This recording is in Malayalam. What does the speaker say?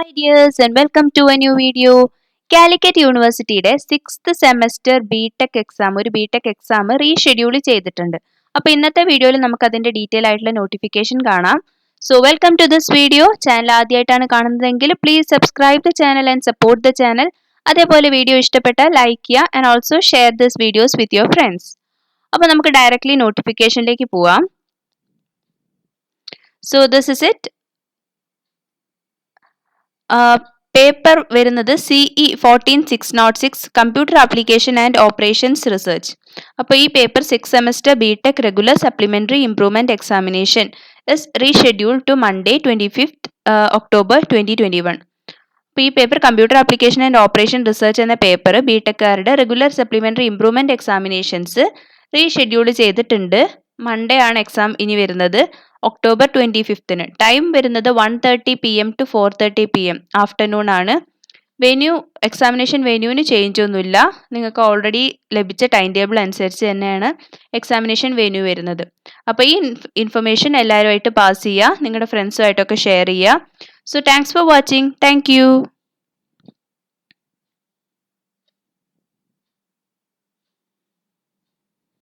my dears and welcome to a new video. Calicut University sixth semester BTech exam BTech exam reschedule ചെയ്തിട്ടുണ്ട്. അപ്പോൾ ഇന്നത്തെ വീഡിയോയിൽ നമുക്ക് അതിന്റെ ഡീറ്റെയിൽ ആയിട്ടുള്ള നോട്ടിഫിക്കേഷൻ കാണാം. So welcome to this video. Channel ആദ്യമായിട്ടാണ് കാണുന്നതെങ്കിൽ please subscribe the channel and support the channel. അതേപോലെ വീഡിയോ ഇഷ്ടപ്പെട്ടാൽ ലൈക്ക് ചെയ്യുക and also share this videos with your friends. അപ്പോൾ നമുക്ക് ഡയറക്റ്റ്ലി നോട്ടിഫിക്കേഷനിലേക്ക് പോവാം. So this is it. Paper വരുന്നത് CE 14606 computer application and operations research. അപ്പോൾ ഈ paper 6 semester BTech regular supplementary improvement examination is rescheduled to Monday 25th October 2021. അപ്പോൾ ഈ paper computer application and operation research എന്ന പേപ്പർ ബിടെക്കാരുടെ regular supplementary improvement examinations reschedule ചെയ്തിട്ടുണ്ട്. മൺഡേ ആണ് എക്സാം ഇനി വരുന്നത്, October 25th. ടൈം വരുന്നത് 1:30 PM to 4:30 PM ആഫ്റ്റർനൂൺ ആണ്. വെന്യൂ എക്സാമിനേഷൻ വെന്യൂവിന് ചേഞ്ച് ഒന്നുമില്ല. നിങ്ങൾക്ക് ഓൾറെഡി ലഭിച്ച ടൈം ടേബിൾ അനുസരിച്ച് തന്നെയാണ് എക്സാമിനേഷൻ വെന്യൂ വരുന്നത്. അപ്പോൾ ഈ ഇൻഫർമേഷൻ എല്ലാവരുമായിട്ട് പാസ് ചെയ്യുക, നിങ്ങളുടെ ഫ്രണ്ട്സുമായിട്ടൊക്കെ ഷെയർ ചെയ്യുക. So thanks for watching. Thank you.